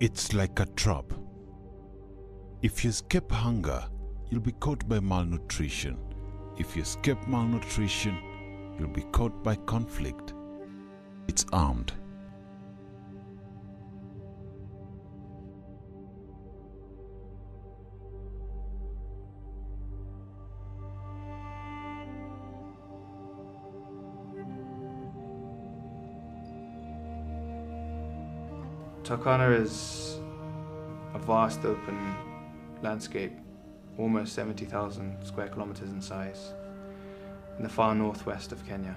It's like a trap. If you escape hunger, you'll be caught by malnutrition. If you escape malnutrition, you'll be caught by conflict. It's armed. Turkana is a vast open landscape, almost 70,000 square kilometers in size, in the far northwest of Kenya.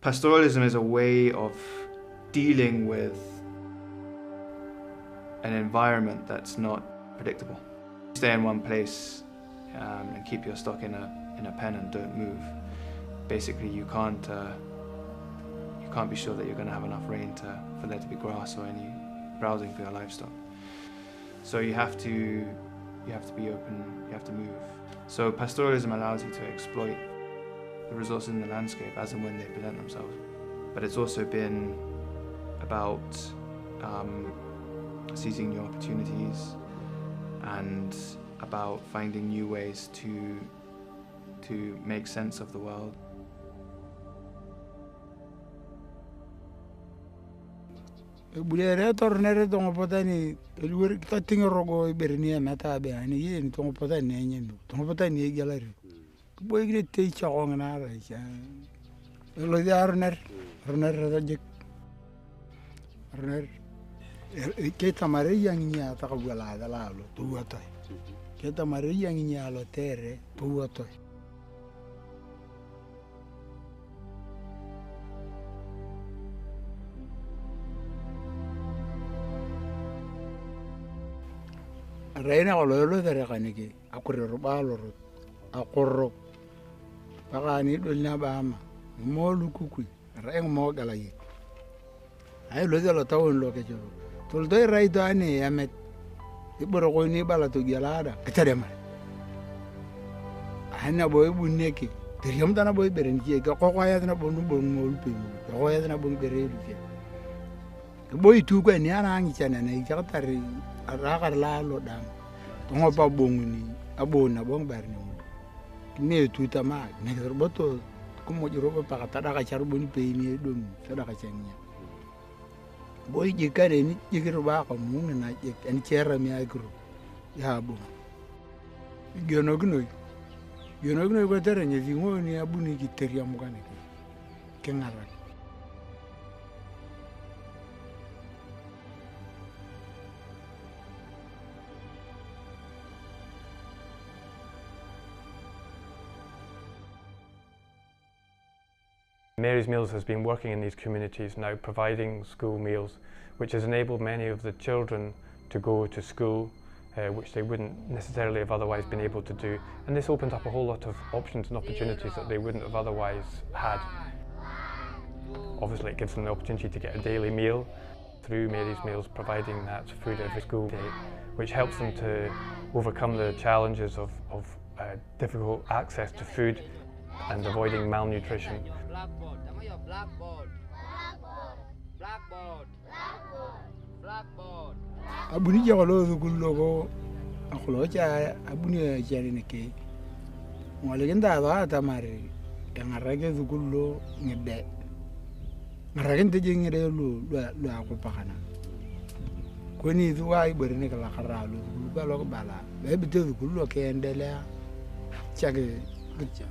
Pastoralism is a way of dealing with an environment that's not predictable. Stay in one place and keep your stock in a pen and don't move. Basically, you can't be sure that you're going to have enough rain for there to be grass or any browsing for your livestock. So you have to be open, you have to move. So pastoralism allows you to exploit the resources in the landscape as and when they present themselves. But it's also been about seizing new opportunities and about finding new ways to make sense of the world. Bulere tornere tongo potani elwer ka tinga rogo berni mata be ani yin tongo potani nyen tongo potani gelari boy gre te chawong na ra cha lo yarner runner jik runner ke tamare yang nya ta ko la da lo tu wato ke tamare yang nya lo tere tu wato Reina ololo dere kaniki akurero baloro akorro pagani dolna bama molu kukui reng mo galayi ay lo delo tawon lo ke joro tol doy raydo ani yamet iboro ko ni bala to gelada ketadema ana boy buneki teriyam dana boy beren ki ko ko yadna bonu bon mol pe ko yadna bon berelu ke boy tu ko ni ana ngi chana ne jakatari rakar la lo dam tongo pa bongni abona bong barni ne tu tama ne roboto ko mo jiro pa kata da ka charboni pe ni dum sada ka chanya boy je kare ni jigiro ba ko mu na je en chera mi agro ya bo gyono gno ko tere ni vingo ni abuni ki teriam kan ke ngara. Mary's Meals has been working in these communities now, providing school meals, which has enabled many of the children to go to school, which they wouldn't necessarily have otherwise been able to do. And this opens up a whole lot of options and opportunities that they wouldn't have otherwise had. Obviously, it gives them the opportunity to get a daily meal through Mary's Meals, providing that food every school day, which helps them to overcome the challenges of difficult access to food and avoiding malnutrition. Abuni jawalo zugulo go akolo cha abuni jari neke ngale genda da tamari ngarage zugulo ngede ngarage nteje ngede lu akupakana koni zuwa ibere ne kala kharalo zugulo lo bala be bite zugulo ke endele chage gutja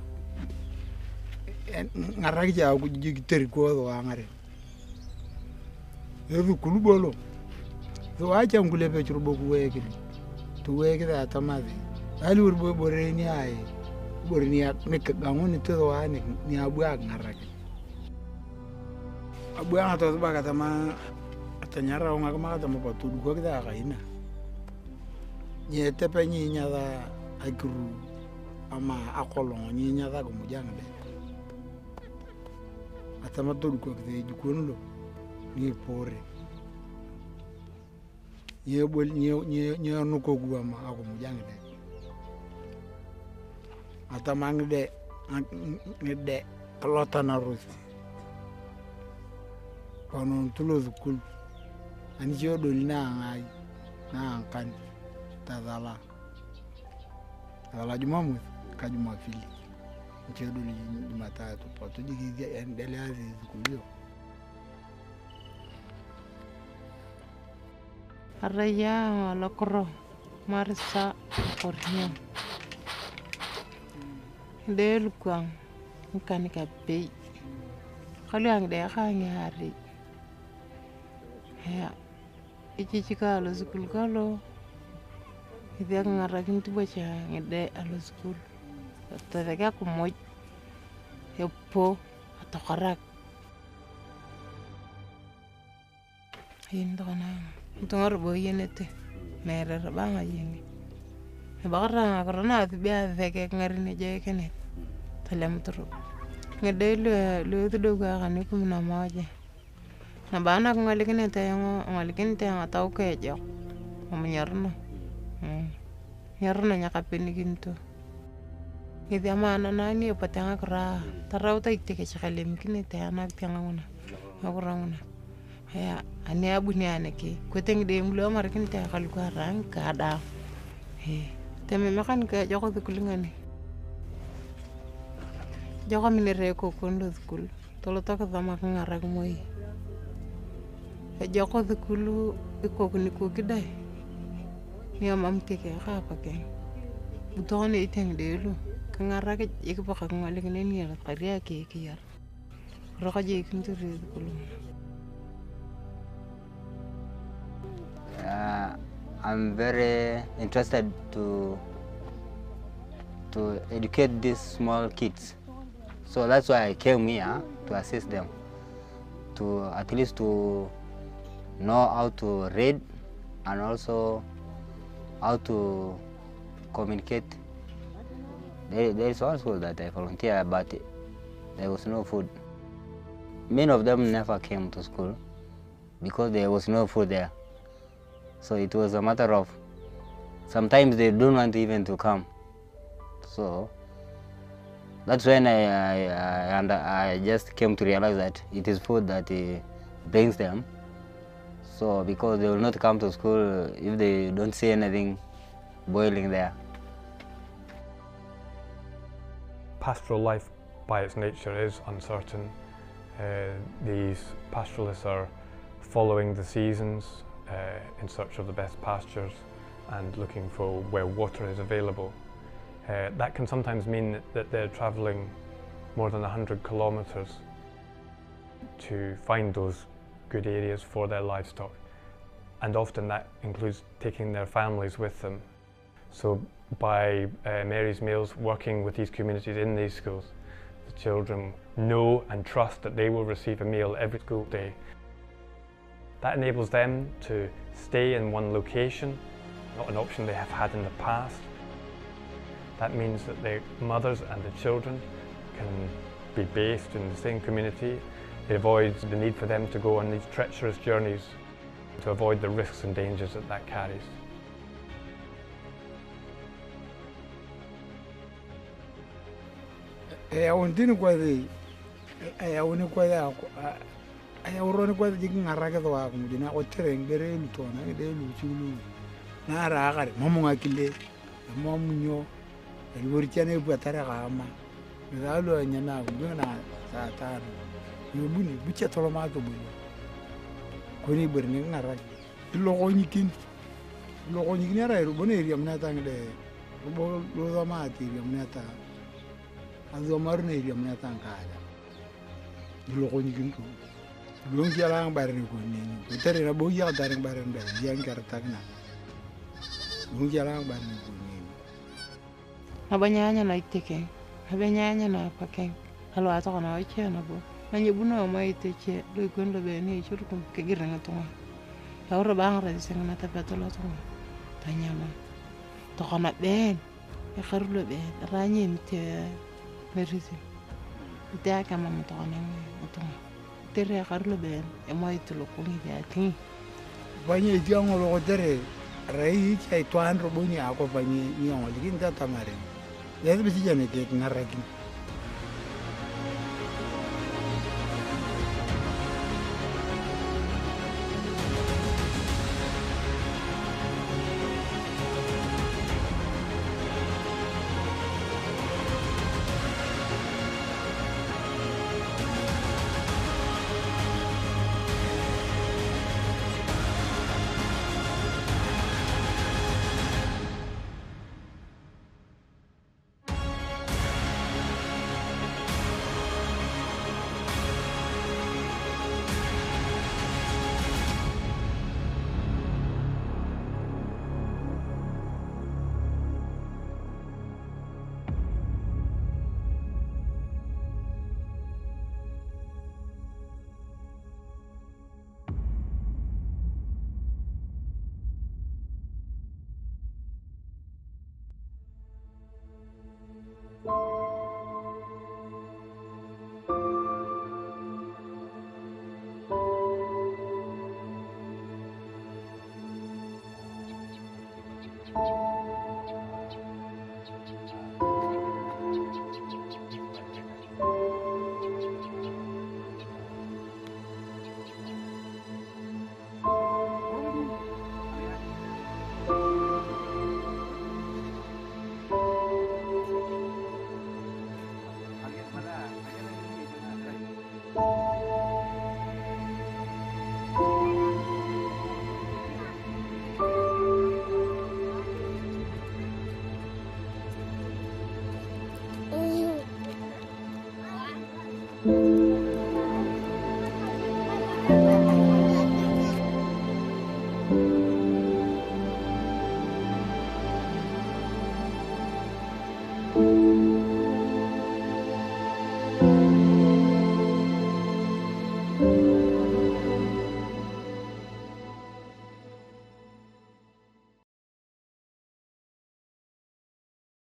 ngarage ja ku jigiteri ko do ngare yeru kulubolo so acha ngule pe churubo kuweke to weke da tamade ali urbo boreni ai boreni ne kangoni to wa ni abwa ngarage abwa to ba ka tama atanyara nga kama tama pa tu ko da kaina ni tepe ni nya da agru ama akolon ni nya da go mujanga atama to ko de jukunu lo ni pore yebol nye nuko guama ako mujang de atamang de ngede kelota narus kono tulo zukul ani jodo lina ngai na kan tazala Jumamosi ka Jumapili jodo ni Jumatatu poto jigi endele azi zukulio Araya lokro marsa kornya del kwang kan ka be kalu ang de khang hari ya iki chika lo school kalo ide ngarakin tu baca ngede alo school tadaka ku moj yopo atau karak indona tungar boyenete mere banga yengi bagara karena biya veke ngarini je kenet talem turu ngede lo tudo ga kan ku na maje na bana ko ngalikin te tau ke jo nyarno nya kapinikin tu ngidi amana nani patanga kra tarau ta itte ke chakalem kinete anak tianguna aguranguna ya ani abuni aneke ko teng de mlo markin te kal ko rang kada teme makan ke joko kulingani joko minere ko kondo skul tolo to ka zama kan arag moy joko skulu ko kuni ko kidai ni amam teke ka pake butone iteng de lu kan arag ik pa ka ngale ne ni la qariya ke yar roka je kinturi skulu I'm very interested to educate these small kids, so that's why I came here to assist them, to at least to know how to read and also how to communicate. There is one school that I volunteer, but there was no food. Many of them never came to school because there was no food there. So it was a matter of sometimes they don't want even to come. So that's when I just came to realize that it is food that brings them. So because they will not come to school if they don't see anything boiling there. Pastoral life by its nature is uncertain. These pastoralists are following the seasons, in search of the best pastures and looking for where water is available. That can sometimes mean that they're travelling more than 100 kilometres to find those good areas for their livestock, and often that includes taking their families with them. So by Mary's Meals working with these communities in these schools, the children know and trust that they will receive a meal every school day. That enables them to stay in one location, not an option they have had in the past. That means that the mothers and the children can be based in the same community. It avoids the need for them to go on these treacherous journeys to avoid the risks and dangers that that carries. Ay urone kwa jigi ngarake to wa kumudina ko terengere lutona de luchulu na ragare momo ngakile momunyo elworichane bwatara kama ngalo nyana ngana satana yobuni bucha toloma to buni koni berne ngarake logo nyikin ara rubone iri amna tangde rubo lo zamati iri amna ta azo marne iri amna tangala logo nyikin ko Belum jalan bareng ko ni. Betul na bo ya bareng da yang kartak na. Belum jalan bareng ko ni. Abanyanya na iteke. Abanyanya na pakeng. Halo ato kana oche na bo. Manye buno ma iteke do gondo be ni churkum ke giranga to. Ya ora bang ra sing na ta petolo to. Tanyama. To kana ben. Ya kharulo be. Ranye mte merisi. Ita kama mto kana to. Tere karlo ben e mai to lo kuni ya tin Banye diango lo tere rai chai tuan ro buni ako banye nyong ligin ta tamare. Ya bisi jane ke ngaragin. you.